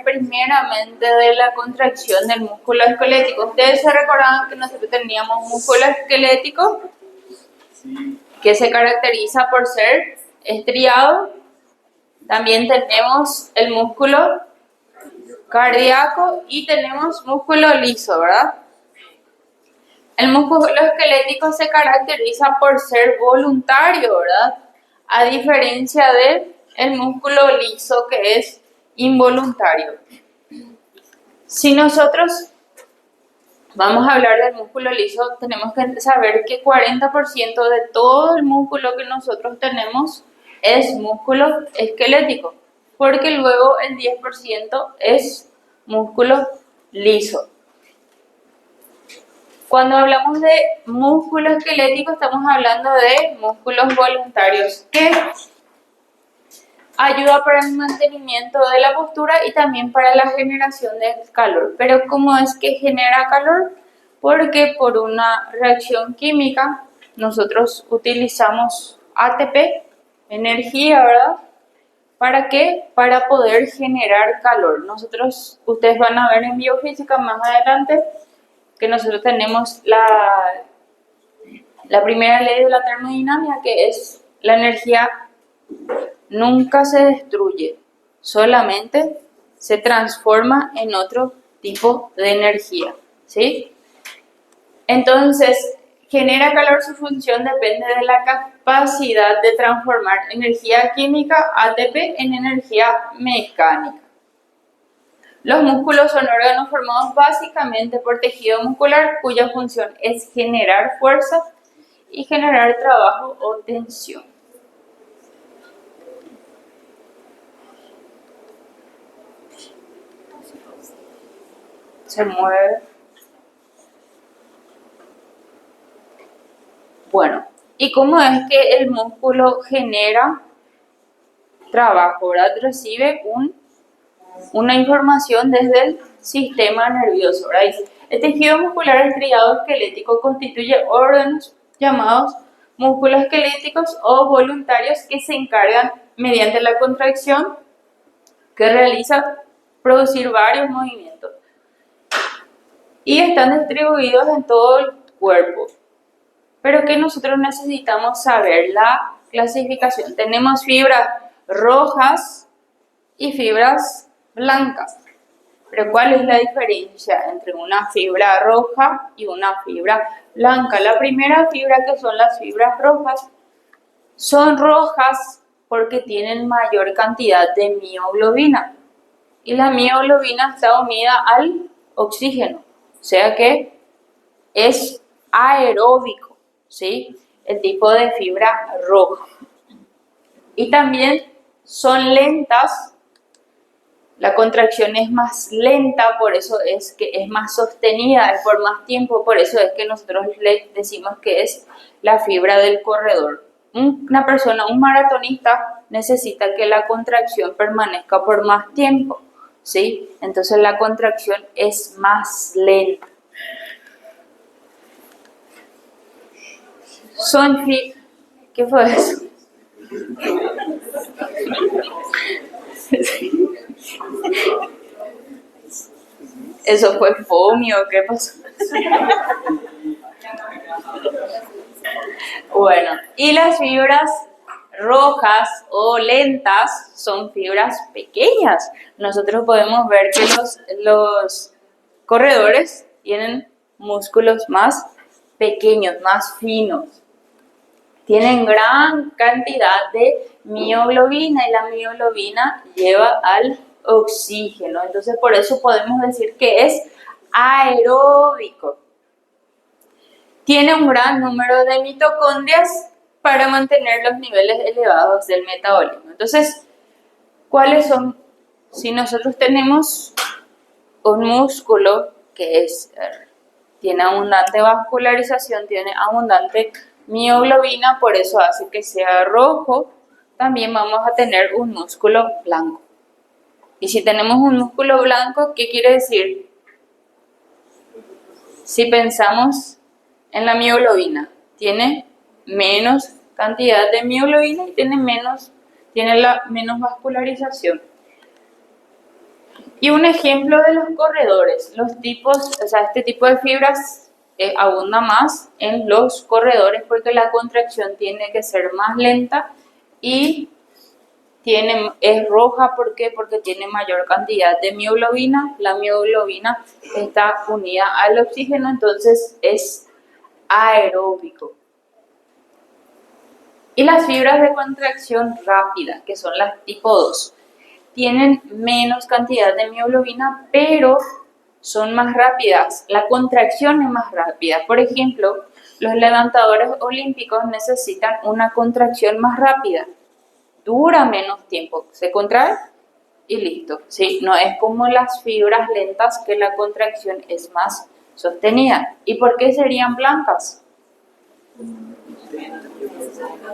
primeramente de la contracción del músculo esquelético. Ustedes se recordaban que nosotros teníamos un músculo esquelético que se caracteriza por ser estriado. También tenemos el músculo cardíaco y tenemos músculo liso, ¿verdad? El músculo esquelético se caracteriza por ser voluntario, ¿verdad? A diferencia del músculo liso, que es involuntario. Si nosotros vamos a hablar del músculo liso, tenemos que saber que 40% de todo el músculo que nosotros tenemos es músculo esquelético, porque luego el 10% es músculo liso. Cuando hablamos de músculo esquelético, estamos hablando de músculos voluntarios que ayuda para el mantenimiento de la postura y también para la generación de calor. Pero ¿cómo es que genera calor? Porque por una reacción química nosotros utilizamos ATP, energía, ¿verdad? ¿Para qué? Para poder generar calor. Ustedes van a ver en biofísica más adelante que nosotros tenemos la primera ley de la termodinámica, que es la energía nunca se destruye, solamente se transforma en otro tipo de energía, ¿sí? Entonces, genera calor, su función depende de la capacidad de transformar energía química, ATP, en energía mecánica. Los músculos son órganos formados básicamente por tejido muscular cuya función es generar fuerza y generar trabajo o tensión. Se mueve. Bueno, ¿y cómo es que el músculo genera trabajo? ¿Verdad? Recibe una información desde el sistema nervioso, ¿verdad? El tejido muscular estriado esquelético constituye órganos llamados músculos esqueléticos o voluntarios que se encargan mediante la contracción que realiza producir varios movimientos y están distribuidos en todo el cuerpo. Pero que nosotros necesitamos saber la clasificación. Tenemos fibras rojas y fibras blancas. Pero ¿cuál es la diferencia entre una fibra roja y una fibra blanca? La primera fibra, que son las fibras rojas, son rojas porque tienen mayor cantidad de mioglobina. Y la mioglobina está unida al oxígeno, o sea que es aeróbico, ¿sí? El tipo de fibra roja. Y también son lentas, la contracción es más lenta, por eso es que es más sostenida, es por más tiempo, por eso es que nosotros le decimos que es la fibra del corredor. Una persona, un maratonista, necesita que la contracción permanezca por más tiempo, ¿sí? Entonces la contracción es más lenta. ¿Qué fue eso? ¿Eso fue fomio? ¿Qué pasó? Bueno, y las fibras rojas o lentas son fibras pequeñas. Nosotros podemos ver que los corredores tienen músculos más pequeños, más finos. Tienen gran cantidad de mioglobina y la mioglobina lleva al oxígeno. Entonces, por eso podemos decir que es aeróbico. Tiene un gran número de mitocondrias para mantener los niveles elevados del metabolismo. Entonces, ¿cuáles son? Si nosotros tenemos un músculo que tiene abundante vascularización, tiene abundante mioglobina, por eso hace que sea rojo, también vamos a tener un músculo blanco. Y si tenemos un músculo blanco, ¿qué quiere decir? Si pensamos en la mioglobina, tiene menos cantidad de mioglobina y tiene menos vascularización. Y un ejemplo de los corredores, los tipos, o sea, este tipo de fibras abunda más en los corredores porque la contracción tiene que ser más lenta y es roja. ¿Por qué? Porque tiene mayor cantidad de mioglobina. La mioglobina está unida al oxígeno, entonces es aeróbico. Y las fibras de contracción rápida, que son las tipo 2, tienen menos cantidad de mioglobina, pero son más rápidas. La contracción es más rápida. Por ejemplo, los levantadores olímpicos necesitan una contracción más rápida. Dura menos tiempo. Se contrae y listo. ¿Sí? No es como las fibras lentas que la contracción es más sostenida. ¿Y por qué serían blancas?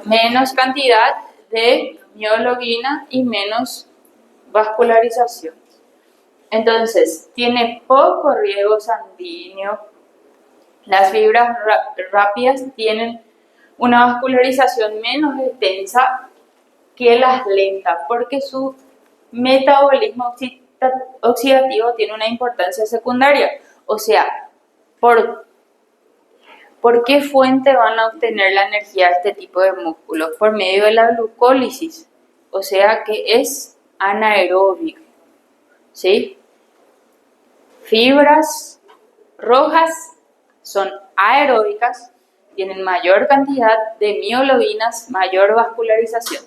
Menos cantidad de mioglobina y menos vascularización. Entonces, tiene poco riego sanguíneo. Las fibras rápidas tienen una vascularización menos extensa que las lentas, porque su metabolismo oxidativo tiene una importancia secundaria. O sea, ¿por qué fuente van a obtener la energía de este tipo de músculos? Por medio de la glucólisis, o sea que es anaeróbico, ¿sí? Fibras rojas son aeróbicas, tienen mayor cantidad de mioglobinas, mayor vascularización.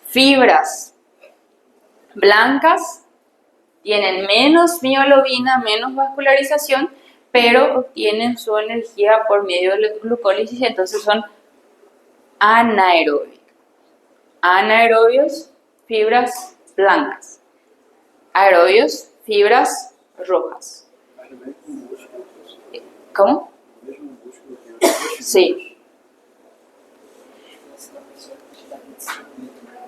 Fibras blancas tienen menos mioglobina, menos vascularización, pero obtienen su energía por medio de la glucólisis, entonces son anaeróbicos. Anaerobios, fibras blancas. Aerobios, fibras rojas. ¿Cómo? Sí.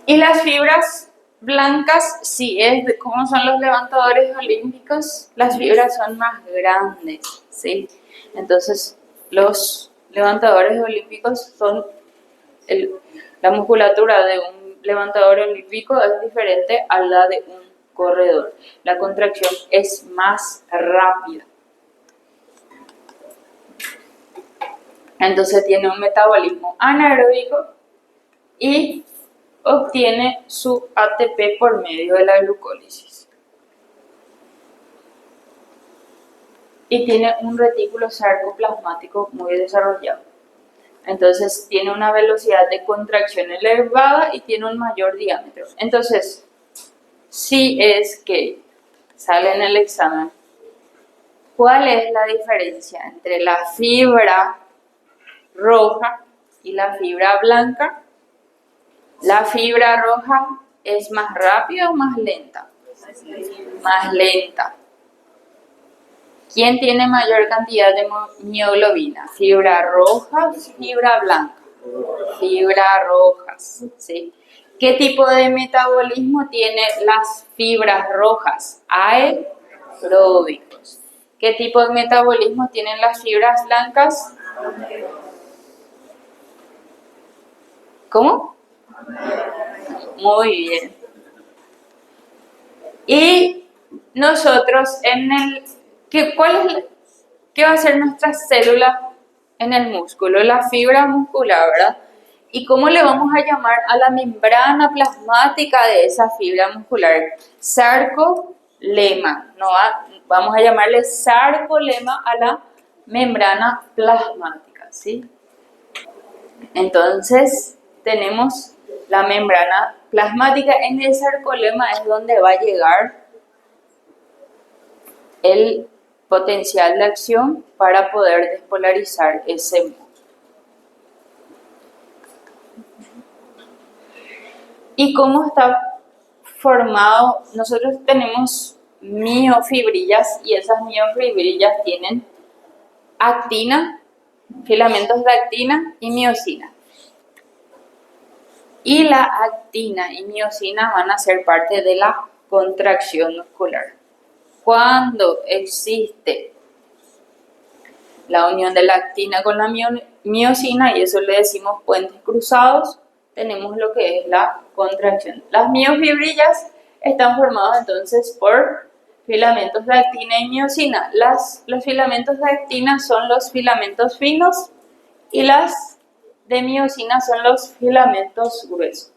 Y las fibras blancas, sí, como son los levantadores olímpicos, las fibras son más grandes, ¿sí? Entonces, los levantadores olímpicos son, la musculatura de un levantador olímpico es diferente a la de un corredor. La contracción es más rápida. Entonces tiene un metabolismo anaeróbico y obtiene su ATP por medio de la glucólisis. Y tiene un retículo sarcoplasmático muy desarrollado. Entonces tiene una velocidad de contracción elevada y tiene un mayor diámetro. Entonces, si es que sale en el examen, ¿cuál es la diferencia entre la fibra roja y la fibra blanca? La fibra roja es más rápida o más lenta. Más lenta. ¿Quién tiene mayor cantidad de mioglobina? ¿Fibra roja o fibra blanca? Fibra rojas, ¿sí? ¿Qué tipo de metabolismo tienen las fibras rojas? Aeróbicos. ¿Qué tipo de metabolismo tienen las fibras blancas? ¿Cómo? Muy bien. Y nosotros ¿qué va a ser nuestra célula en el músculo? La fibra muscular, ¿verdad? ¿Y cómo le vamos a llamar a la membrana plasmática de esa fibra muscular? Sarcolema. No vamos a llamarle sarcolema a la membrana plasmática, ¿sí? Entonces, tenemos la membrana plasmática. En el sarcolema es donde va a llegar el potencial de acción para poder despolarizar ese músculo. ¿Y cómo está formado? Nosotros tenemos miofibrillas y esas miofibrillas tienen actina, filamentos de actina y miosina. Y la actina y miosina van a ser parte de la contracción muscular. Cuando existe la unión de la actina con la miosina, y eso le decimos puentes cruzados, tenemos lo que es la contracción. Las miofibrillas están formadas entonces por filamentos de actina y miosina. Los filamentos de actina son los filamentos finos y las de miosina son los filamentos gruesos.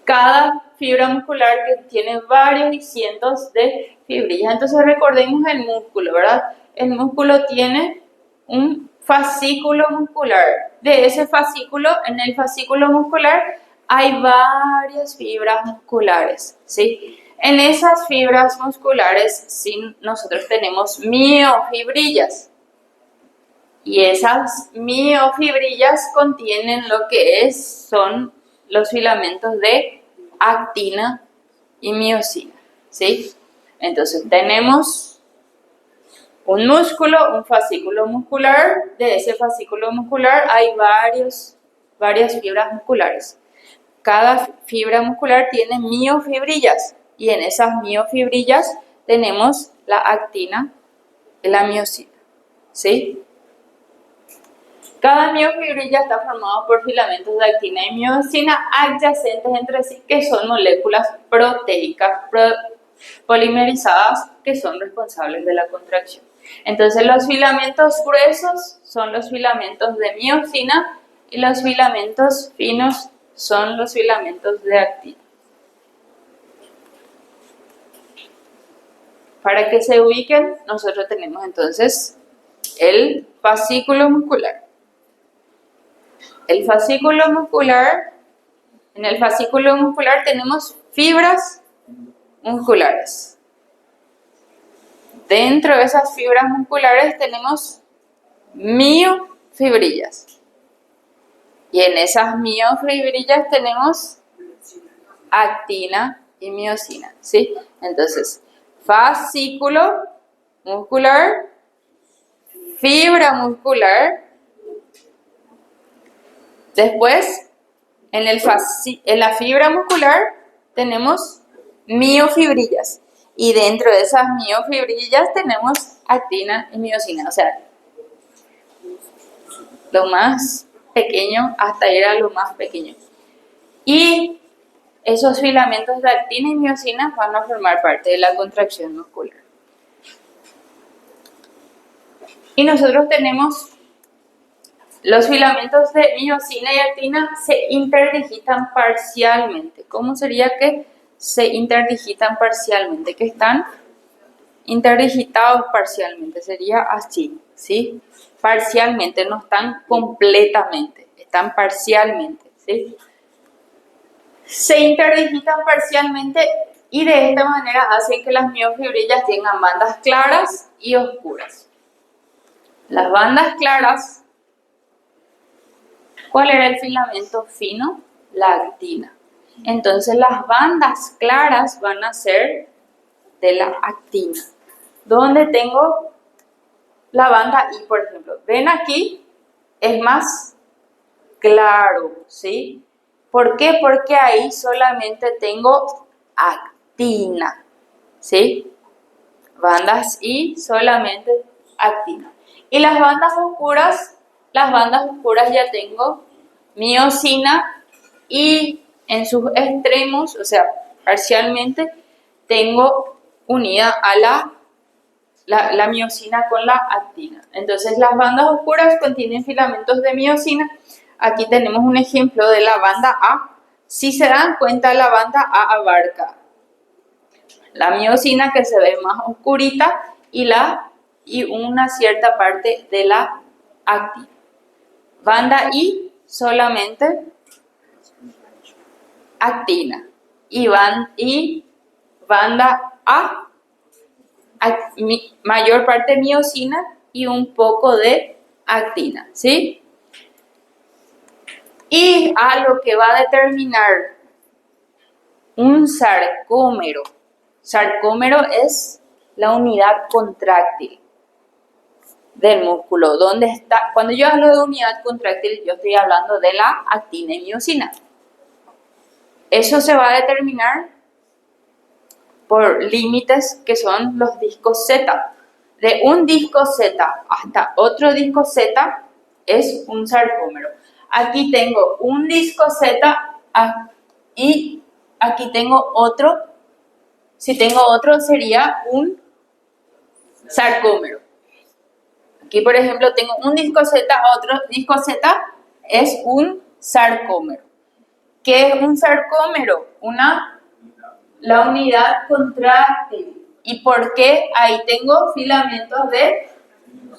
Cada fibra muscular que tiene varios y cientos de fibrillas. Entonces recordemos el músculo, ¿verdad? El músculo tiene un fascículo muscular. De ese fascículo, en el fascículo muscular hay varias fibras musculares, ¿sí? En esas fibras musculares, sí, nosotros tenemos miofibrillas. Y esas miofibrillas contienen lo que son los filamentos de actina y miosina, ¿sí? Entonces tenemos un músculo, un fascículo muscular. De ese fascículo muscular hay varias fibras musculares. Cada fibra muscular tiene miofibrillas y en esas miofibrillas tenemos la actina y la miosina, ¿sí? Cada miofibrilla está formado por filamentos de actina y miosina adyacentes entre sí, que son moléculas proteicas polimerizadas que son responsables de la contracción. Entonces, los filamentos gruesos son los filamentos de miosina y los filamentos finos son los filamentos de actina. Para que se ubiquen, nosotros tenemos entonces el fascículo muscular. El fascículo muscular, en el fascículo muscular tenemos fibras musculares. Dentro de esas fibras musculares tenemos miofibrillas. Y en esas miofibrillas tenemos actina y miosina, ¿sí? Entonces, fascículo muscular, fibra muscular. Después, en la fibra muscular tenemos miofibrillas y dentro de esas miofibrillas tenemos actina y miosina, o sea, lo más pequeño hasta ir a lo más pequeño. Y esos filamentos de actina y miosina van a formar parte de la contracción muscular. Y nosotros tenemos los filamentos de miosina y actina se interdigitan parcialmente. ¿Cómo sería que se interdigitan parcialmente? Que están interdigitados parcialmente. Sería así, ¿sí? Parcialmente, no están completamente, están parcialmente, ¿sí? Se interdigitan parcialmente y de esta manera hacen que las miofibrillas tengan bandas claras y oscuras. Las bandas claras, ¿cuál era el filamento fino? La actina. Entonces las bandas claras van a ser de la actina. ¿Dónde tengo la banda I, por ejemplo? Ven aquí, es más claro, ¿sí? ¿Por qué? Porque ahí solamente tengo actina, ¿sí? Bandas I, solamente actina. Y las bandas oscuras ya tengo miosina y en sus extremos, o sea, parcialmente, tengo unida a la miosina con la actina. Entonces, las bandas oscuras contienen filamentos de miosina. Aquí tenemos un ejemplo de la banda A. Si se dan cuenta, la banda A abarca la miosina, que se ve más oscurita, y una cierta parte de la actina. Banda I, solamente actina. Y banda A, mayor parte miosina y un poco de actina, ¿sí? Y a lo que va a determinar un sarcómero. Sarcómero es la unidad contráctil del músculo. ¿Dónde está? Cuando yo hablo de unidad contráctil, yo estoy hablando de la actina y miosina. Eso se va a determinar por límites que son los discos Z. De un disco Z hasta otro disco Z es un sarcómero. Aquí tengo un disco Z y aquí tengo otro Si tengo otro, sería un sarcómero. Aquí, por ejemplo, tengo un disco Z, otro disco Z es un sarcómero. ¿Qué es un sarcómero? La unidad contráctil. ¿Y por qué? Ahí tengo filamentos de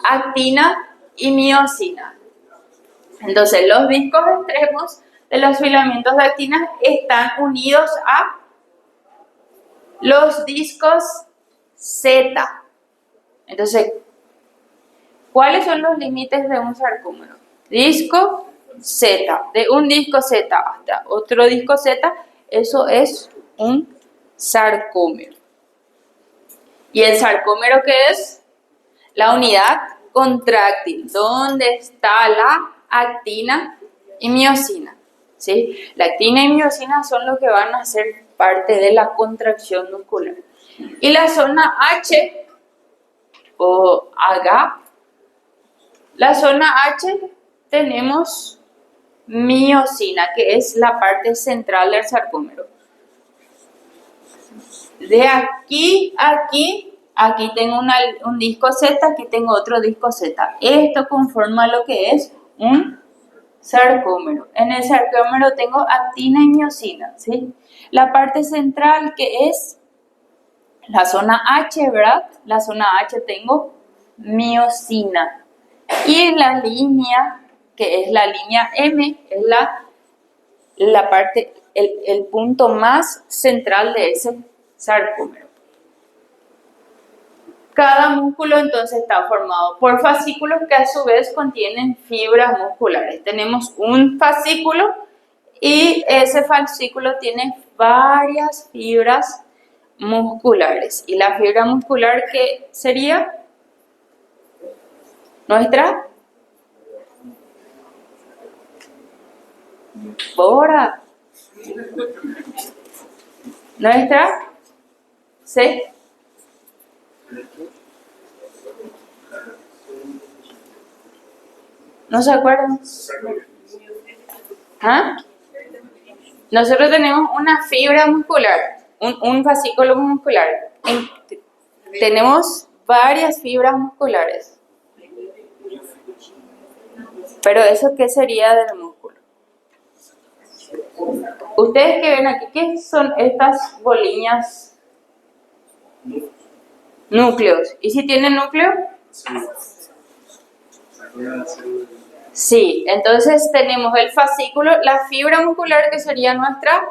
actina y miosina. Entonces, los discos extremos de los filamentos de actina están unidos a los discos Z. Entonces, ¿cuáles son los límites de un sarcómero? Disco Z, de un disco Z hasta otro disco Z, eso es un sarcómero. ¿Y el sarcómero qué es? La unidad contráctil, donde está la actina y miosina. ¿Sí? La actina y miosina son los que van a ser parte de la contracción muscular. Y la zona H o H, la zona H tenemos miosina, que es la parte central del sarcómero. De aquí a aquí tengo un disco Z, aquí tengo otro disco Z. Esto conforma lo que es un sarcómero. En el sarcómero tengo actina y miosina, ¿sí? La parte central, que es la zona H, ¿verdad? La zona H tengo miosina. Y la línea, que es la línea M, es la parte, el punto más central de ese sarcómero. Cada músculo entonces está formado por fascículos que a su vez contienen fibras musculares. Tenemos un fascículo y ese fascículo tiene varias fibras musculares. ¿Y la fibra muscular qué sería? Nuestra bora. Nuestra ¿sí? ¿No se acuerdan? ¿Ah? Nosotros tenemos una fibra muscular, un fascículo muscular. Tenemos varias fibras musculares. Pero ¿eso qué sería del músculo? Ustedes que ven aquí, ¿qué son estas boliñas? Núcleos. ¿Y si tienen núcleo? Sí, entonces tenemos el fascículo, la fibra muscular que sería nuestra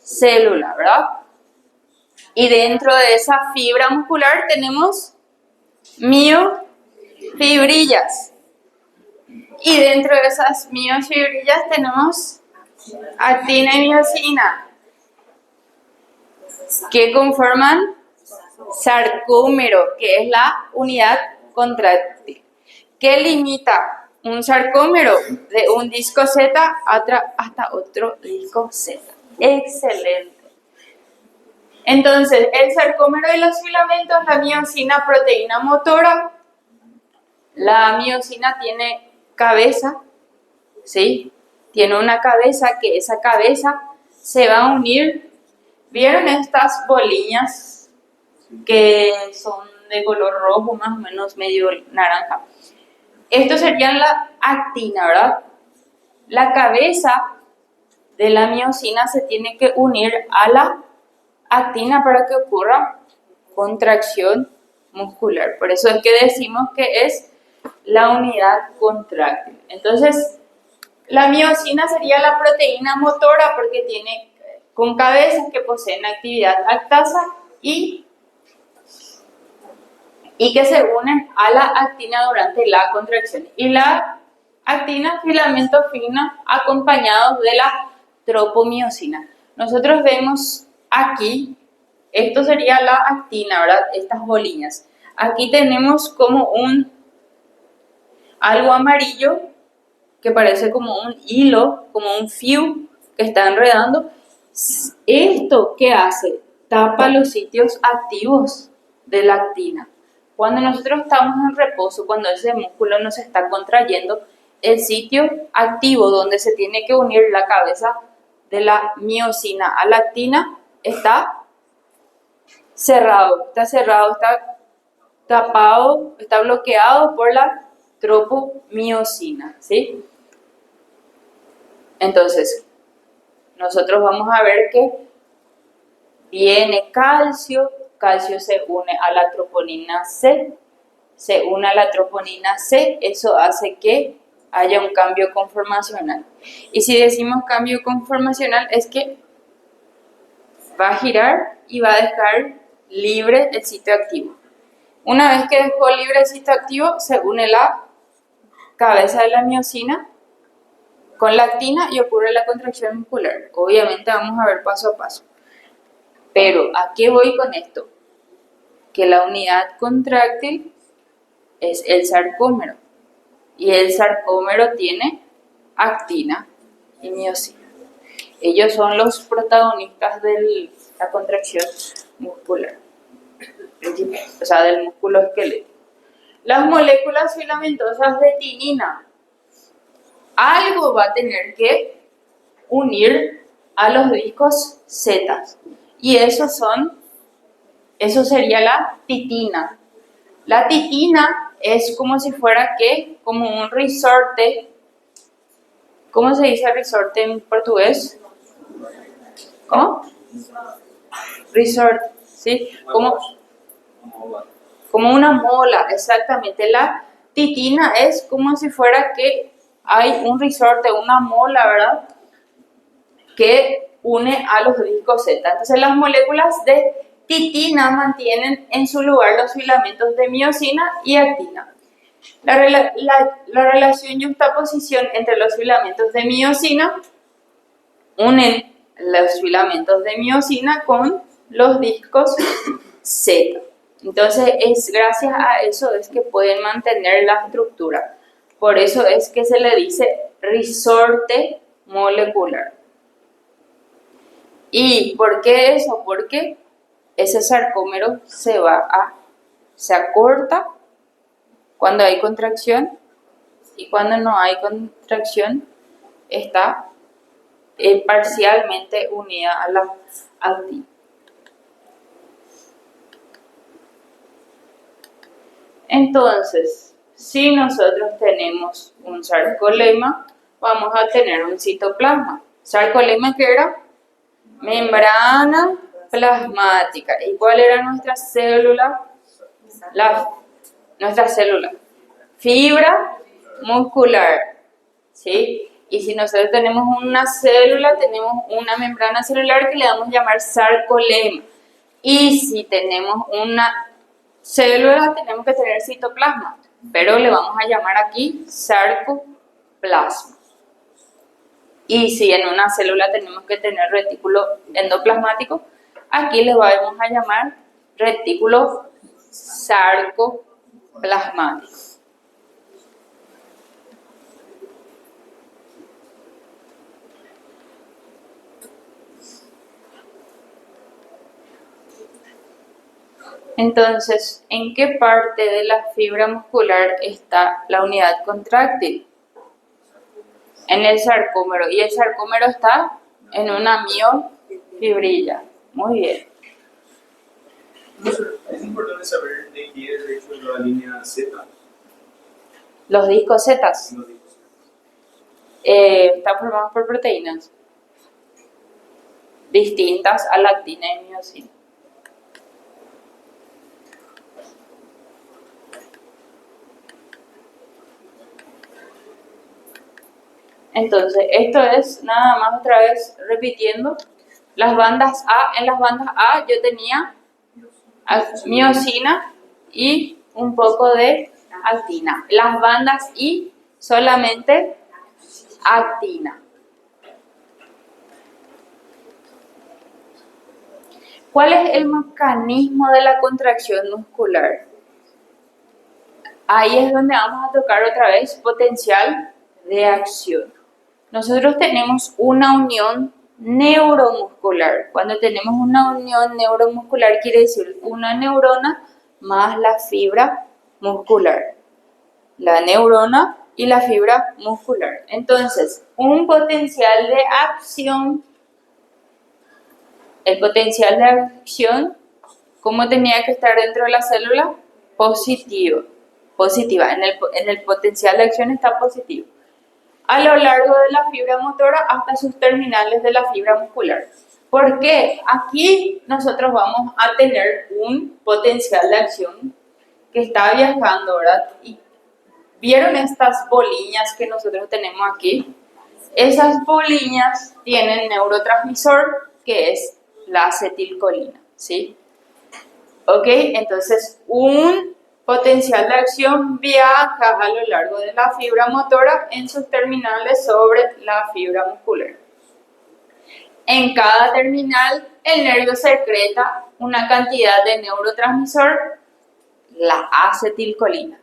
célula, ¿verdad? Y dentro de esa fibra muscular tenemos miofibrillas. Y dentro de esas miofibrillas tenemos actina y miosina, que conforman sarcómero, que es la unidad contráctil. ¿Qué limita un sarcómero? De un disco Z hasta otro disco Z. Excelente. Entonces, el sarcómero y los filamentos, la miosina, proteína motora. La miosina tiene cabeza, ¿sí? Tiene una cabeza que esa cabeza se va a unir. ¿Vieron estas boliñas que son de color rojo, más o menos medio naranja? Esto sería la actina, ¿verdad? La cabeza de la miosina se tiene que unir a la actina para que ocurra contracción muscular. Por eso es que decimos que es la unidad contráctil. Entonces, la miosina sería la proteína motora porque tiene con cabezas que poseen actividad lactasa y que se unen a la actina durante la contracción. Y la actina, filamento fino, acompañados de la tropomiosina. Nosotros vemos aquí, esto sería la actina, ¿verdad? Estas boliñas. Aquí tenemos como algo amarillo que parece como un hilo, como un fio que está enredando. ¿Esto qué hace? Tapa los sitios activos de la actina. Cuando nosotros estamos en reposo, cuando ese músculo no se está contrayendo, el sitio activo donde se tiene que unir la cabeza de la miosina a la actina está cerrado, está tapado, está bloqueado por la tropomiosina, ¿sí? Entonces, nosotros vamos a ver que viene calcio, calcio se une a la troponina C, se une a la troponina C, eso hace que haya un cambio conformacional. Y si decimos cambio conformacional es que va a girar y va a dejar libre el sitio activo. Una vez que dejó libre el sitio activo, se une la cabeza de la miosina con la actina y ocurre la contracción muscular. Obviamente vamos a ver paso a paso. Pero, ¿a qué voy con esto? Que la unidad contráctil es el sarcómero. Y el sarcómero tiene actina y miosina. Ellos son los protagonistas de la contracción muscular. O sea, del músculo esquelético. Las moléculas filamentosas de tinina. Algo va a tener que unir a los discos Z. Y eso sería la titina. La titina es como si fuera como un resorte. ¿Cómo se dice resorte en portugués? ¿Cómo? Resort, ¿sí? Como una mola, exactamente. La titina es como si fuera que hay un resorte, una mola, ¿verdad? Que une a los discos Z. Entonces las moléculas de titina mantienen en su lugar los filamentos de miosina y actina. La relación y juxtaposición entre los filamentos de miosina unen los filamentos de miosina con los discos Z. Entonces es gracias a eso es que pueden mantener la estructura. Por eso es que se le dice resorte molecular. ¿Y por qué eso? Porque ese sarcómero se acorta cuando hay contracción y cuando no hay contracción está parcialmente unida a la actina. Entonces, si nosotros tenemos un sarcolema, vamos a tener un citoplasma. ¿Sarcolema qué era? Membrana plasmática. ¿Y cuál era nuestra célula? Nuestra célula. Fibra muscular. ¿Sí? Y si nosotros tenemos una célula, tenemos una membrana celular que le vamos a llamar sarcolema. Y si tenemos una célula, tenemos que tener citoplasma, pero le vamos a llamar aquí sarcoplasma. Y si en una célula tenemos que tener retículo endoplasmático, aquí le vamos a llamar retículo sarcoplasmático. Entonces, ¿en qué parte de la fibra muscular está la unidad contráctil? En el sarcómero. Y el sarcómero está en una miofibrilla. Muy bien. Es importante saber de qué es de hecho la línea Z. Los discos Z Los discos. están formados por proteínas distintas a la actina y miosina. Entonces, esto es nada más otra vez repitiendo las bandas A. En las bandas A yo tenía miosina y un poco de actina. Las bandas I solamente actina. ¿Cuál es el mecanismo de la contracción muscular? Ahí es donde vamos a tocar otra vez potencial de acción. Nosotros tenemos una unión neuromuscular. Cuando tenemos una unión neuromuscular quiere decir una neurona más la fibra muscular. La neurona y la fibra muscular. Entonces, un potencial de acción, el potencial de acción ¿Cómo tenía que estar dentro de la célula? Positiva. En el potencial de acción está positivo. A lo largo de la fibra motora hasta sus terminales de la fibra muscular. ¿Por qué? Aquí nosotros vamos a tener un potencial de acción que está viajando, ¿verdad? Y ¿vieron estas boliñas que nosotros tenemos aquí? Esas boliñas tienen neurotransmisor que es la acetilcolina, ¿sí? Ok, entonces un potencial de acción viaja a lo largo de la fibra motora en sus terminales sobre la fibra muscular. En cada terminal, el nervio secreta una cantidad de neurotransmisor, la acetilcolina.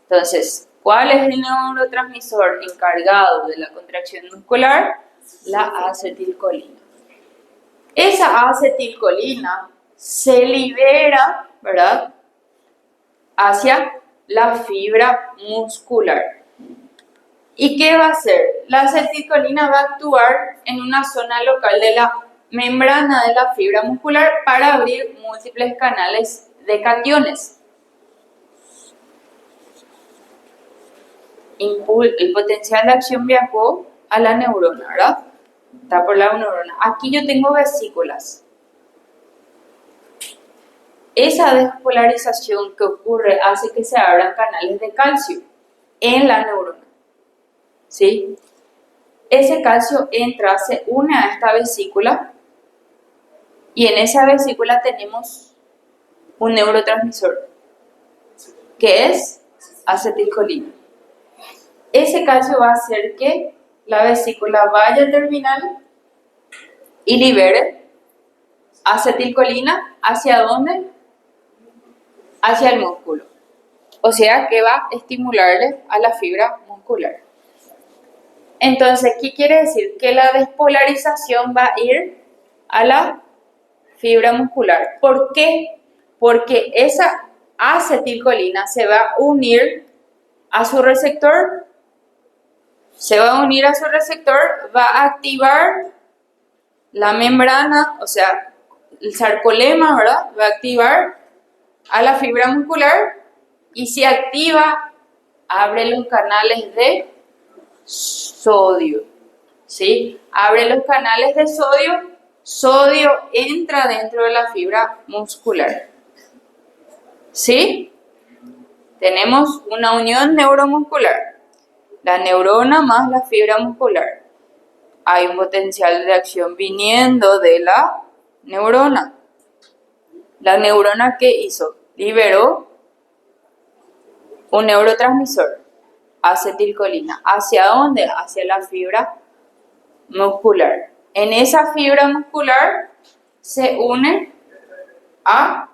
Entonces, ¿cuál es el neurotransmisor encargado de la contracción muscular? La acetilcolina. Esa acetilcolina se libera, ¿verdad?, hacia la fibra muscular. ¿Y qué va a hacer? La acetilcolina va a actuar en una zona local de la membrana de la fibra muscular para abrir múltiples canales de cationes. El potencial de acción viajó a la neurona, ¿verdad? Está por la neurona. Aquí yo tengo vesículas. Esa despolarización que ocurre hace que se abran canales de calcio en la neurona. ¿Sí? Ese calcio entra, se une a esta vesícula y en esa vesícula tenemos un neurotransmisor que es acetilcolina. Ese calcio va a hacer que la vesícula vaya al terminal y libere acetilcolina. ¿Hacia dónde? Hacia el músculo. O sea que va a estimularle a la fibra muscular. Entonces, ¿qué quiere decir? Que la despolarización va a ir a la fibra muscular. ¿Por qué? Porque esa acetilcolina se va a unir a su receptor. Va a activar la membrana, o sea, el sarcolema, ¿verdad? Va a activar a la fibra muscular y si activa, abre los canales de sodio, ¿sí? Abre los canales de sodio entra dentro de la fibra muscular, ¿sí? Tenemos una unión neuromuscular, la neurona más la fibra muscular. Hay un potencial de acción viniendo de la neurona. La neurona, ¿qué hizo? Liberó un neurotransmisor, acetilcolina. ¿Hacia dónde? Hacia la fibra muscular. En esa fibra muscular se une a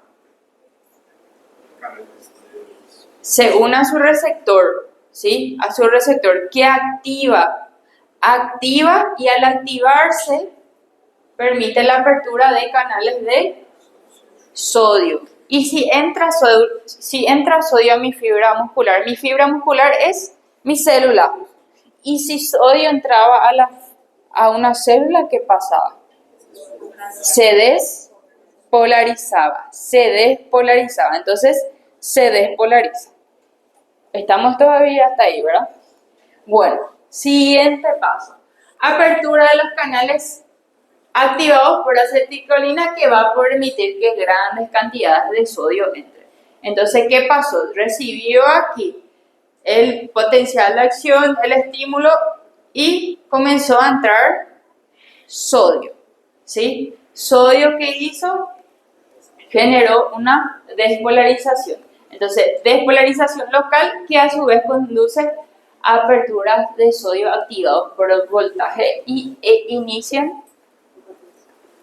su receptor, ¿sí? A su receptor que activa y al activarse permite la apertura de canales de sodio. Y si entra sodio a mi fibra muscular es mi célula. Y si sodio entraba a una célula, ¿qué pasaba? Se despolarizaba. Entonces, se despolariza. Estamos todavía hasta ahí, ¿verdad? Bueno, siguiente paso. Apertura de los canales activados por acetilcolina que va a permitir que grandes cantidades de sodio entren. Entonces, ¿qué pasó? Recibió aquí el potencial de acción, el estímulo y comenzó a entrar sodio, ¿sí? Sodio, ¿qué hizo? Generó una despolarización. Entonces, despolarización local que a su vez conduce a aperturas de sodio activados por el voltaje e inician.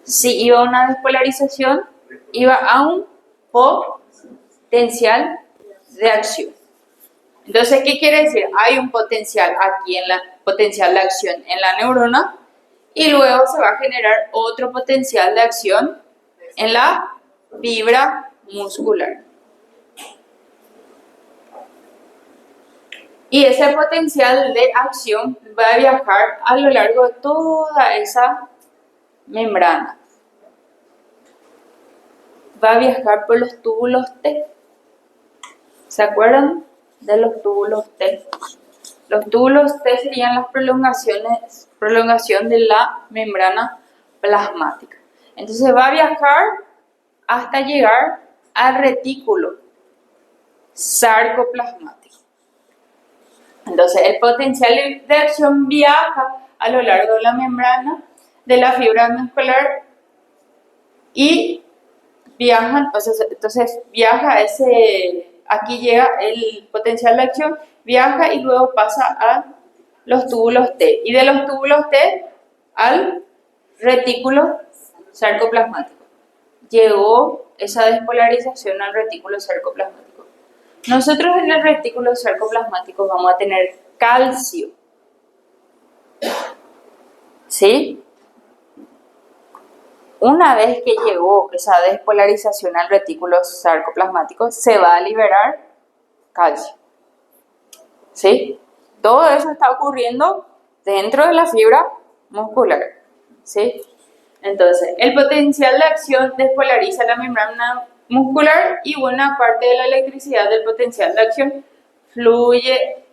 Si iba a una despolarización, iba a un potencial de acción. Entonces, ¿qué quiere decir? Hay un potencial aquí en la potencial de acción en la neurona y luego se va a generar otro potencial de acción en la fibra muscular. Y ese potencial de acción va a viajar a lo largo de toda esa membrana. va a viajar por los túbulos T. ¿Se acuerdan de los túbulos T? Los túbulos T serían las prolongación de la membrana plasmática. Entonces va a viajar hasta llegar al retículo sarcoplasmático. Entonces el potencial de acción viaja a lo largo de la membrana de la fibra muscular y viajan, entonces viaja aquí llega el potencial de acción, viaja y luego pasa a los túbulos T y de los túbulos T al retículo sarcoplasmático. Llegó esa despolarización al retículo sarcoplasmático. Nosotros en el retículo sarcoplasmático vamos a tener calcio. ¿Sí? Una vez que llegó esa despolarización al retículo sarcoplasmático, se va a liberar calcio. ¿Sí? Todo eso está ocurriendo dentro de la fibra muscular. ¿Sí? Entonces, el potencial de acción despolariza la membrana muscular y buena parte de la electricidad del potencial de acción fluye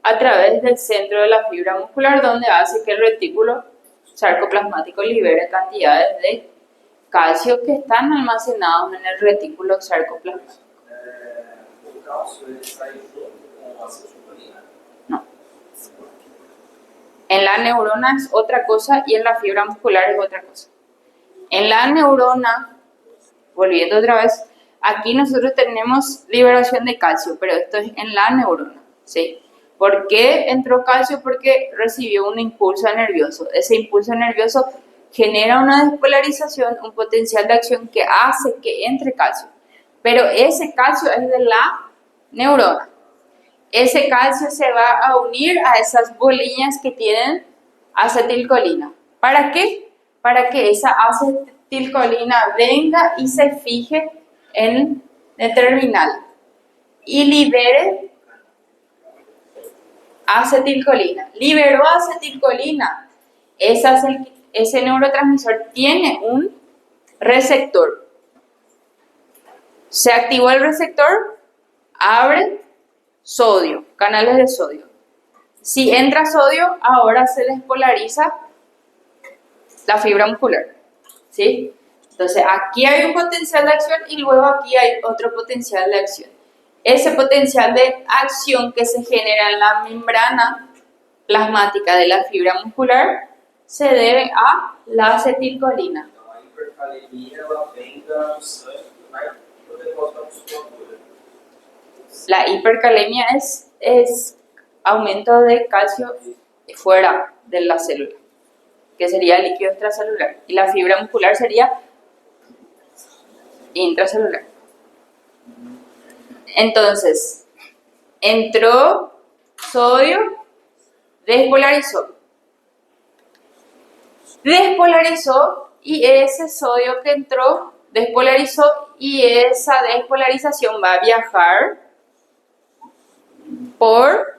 a través del centro de la fibra muscular, donde hace que el retículo sarcoplasmático libere cantidades de calcio que están almacenados en el retículo sarcoplasmático. O cálcio ele sai junto com a acetilcolina? No. En la neurona es otra cosa y en la fibra muscular es otra cosa. En la neurona, volviendo otra vez, aquí nosotros tenemos liberación de calcio, pero esto es en la neurona, ¿sí? ¿Por qué entró calcio? Porque recibió un impulso nervioso. Ese impulso nervioso genera una despolarización, un potencial de acción que hace que entre calcio. Pero ese calcio es de la neurona. Ese calcio se va a unir a esas bolillas que tienen acetilcolina. ¿Para qué? Para que esa acetilcolina venga y se fije en el terminal y libere acetilcolina. Liberó acetilcolina. Ese neurotransmisor tiene un receptor. Se activó el receptor, abre sodio, canales de sodio. Si entra sodio, ahora se despolariza la fibra muscular. ¿Sí? Entonces, aquí hay un potencial de acción y luego aquí hay otro potencial de acción. Ese potencial de acción que se genera en la membrana plasmática de la fibra muscular se debe a la acetilcolina. Então, a hipercalemia ela vem do sangue que vai para o depósito da musculatura. La hipercalemia es aumento de calcio fuera de la célula, que sería el líquido extracelular. Y la fibra muscular sería intracelular. Entonces, entró sodio, despolarizó. Despolarizó y ese sodio que entró despolarizó y esa despolarización va a viajar por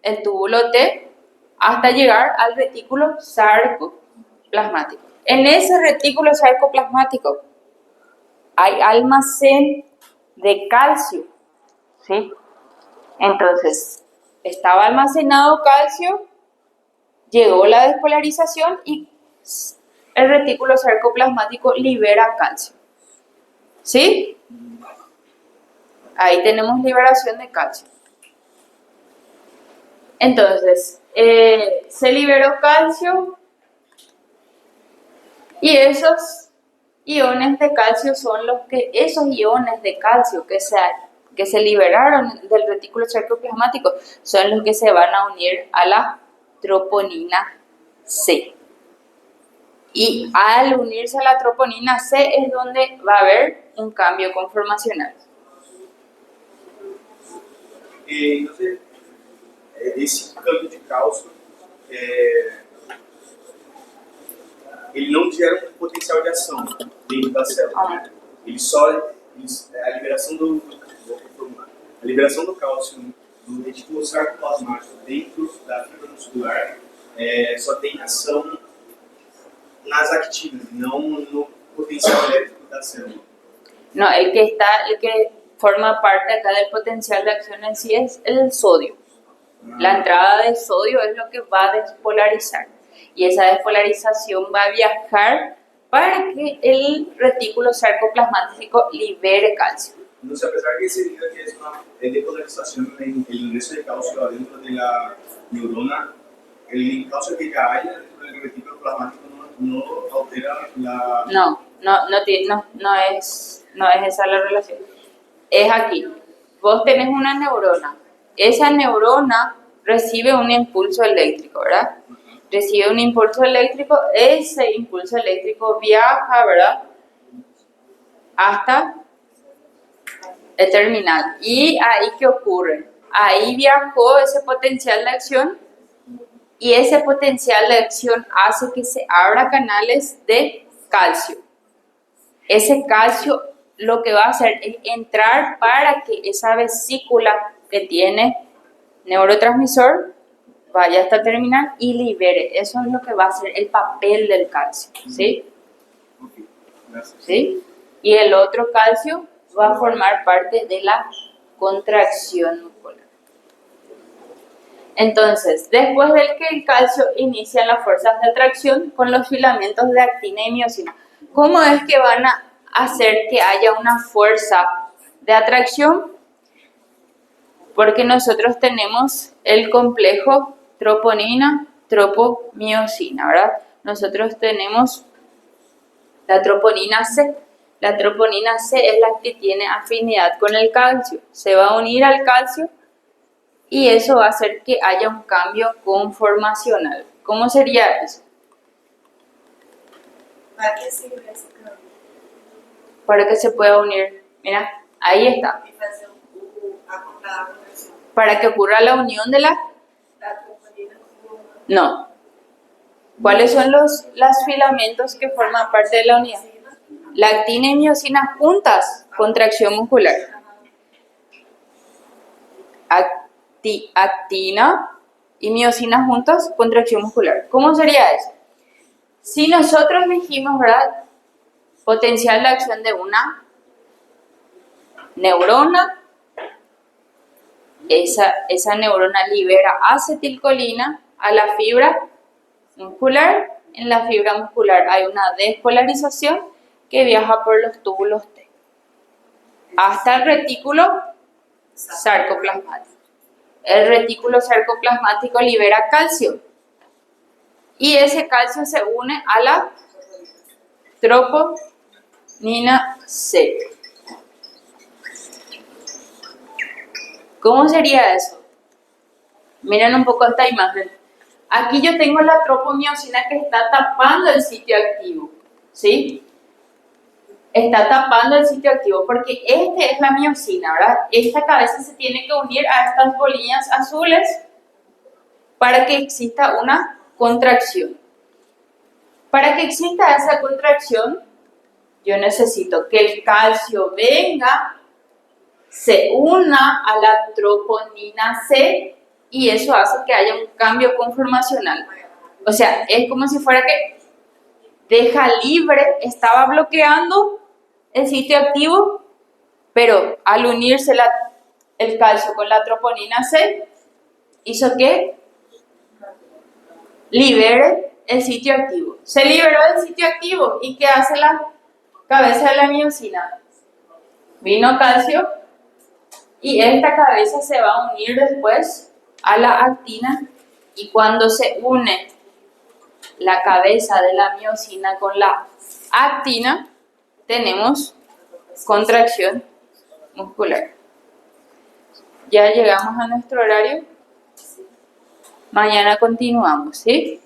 el túbulo T hasta llegar al retículo sarcoplasmático. En ese retículo sarcoplasmático hay almacén de calcio, ¿sí? Entonces, estaba almacenado calcio, llegó la despolarización y el retículo sarcoplasmático libera calcio, ¿sí? Ahí tenemos liberación de calcio. Entonces, se liberó calcio y esos iones de calcio son esos iones de calcio que se liberaron del retículo sarcoplasmático son los que se van a unir a la troponina C. Y al unirse a la troponina C es donde va a haber un cambio conformacional. E, entonces, esse cambio de cálcio, ele não gera um potencial de ação dentro da célula. Ele só, a liberação a liberação do cálcio do retículo sarcoplasmático dentro da fibra muscular só tem ação nas actinas, não no potencial elétrico da célula. No, el que forma parte acá del potencial de acción en sí es el sodio. La entrada de sodio es lo que va a despolarizar. Y esa despolarización va a viajar para que el retículo sarcoplasmático libere calcio. Entonces, a pesar de que se diga que es una depolarización en el ingreso de calcio adentro de la neurona, el calcio que ya hay dentro del retículo plasmático no altera la... No es esa la relación. Es aquí. Vos tenés una neurona. Esa neurona recibe un impulso eléctrico, ¿verdad? Recibe un impulso eléctrico. Ese impulso eléctrico viaja, ¿verdad? Hasta el terminal. ¿Y ahí qué ocurre? Ahí viajó ese potencial de acción y ese potencial de acción hace que se abran canales de calcio. Ese calcio lo que va a hacer es entrar para que esa vesícula que tiene neurotransmisor vaya hasta el terminal y libere. Eso es lo que va a hacer el papel del calcio, ¿sí? ¿Sí? Y el otro calcio va a formar parte de la contracción muscular. Entonces, después del que el calcio inicia las fuerzas de atracción con los filamentos de actina y miosina, ¿cómo es que van a hacer que haya una fuerza de atracción? Porque nosotros tenemos el complejo troponina, tropomiosina, ¿verdad? Nosotros tenemos la troponina C. La troponina C es la que tiene afinidad con el calcio. Se va a unir al calcio y eso va a hacer que haya un cambio conformacional. ¿Cómo sería eso? ¿Para qué sirve ese cambio? Para que se pueda unir. Mira, ahí está. Para que ocurra la unión de la... No. ¿Cuáles son los filamentos que forman parte de la unidad? La actina y miosina juntas, contracción muscular. Actina y miosina juntas, contracción muscular. ¿Cómo sería eso? Si nosotros dijimos, ¿verdad? Potencial de acción de una neurona, esa neurona libera acetilcolina a la fibra muscular. En la fibra muscular hay una despolarización que viaja por los túbulos T hasta el retículo sarcoplasmático. El retículo sarcoplasmático libera calcio y ese calcio se une a la troponina C. ¿Cómo sería eso? Miren un poco esta imagen. Aquí yo tengo la tropomiosina que está tapando el sitio activo, ¿sí? Está tapando el sitio activo porque este es la miosina, ¿verdad? Esta cabeza se tiene que unir a estas bolitas azules para que exista una contracción. Para que exista esa contracción, yo necesito que el calcio venga, se una a la troponina C y eso hace que haya un cambio conformacional. O sea, es como si fuera que deja libre, estaba bloqueando el sitio activo, pero al unirse el calcio con la troponina C, hizo que libere el sitio activo. Se liberó del sitio activo y ¿qué hace la cabeza de la miosina? Vino calcio y esta cabeza se va a unir después a la actina y cuando se une la cabeza de la miosina con la actina, tenemos contracción muscular. Ya llegamos a nuestro horario. Mañana continuamos, ¿sí?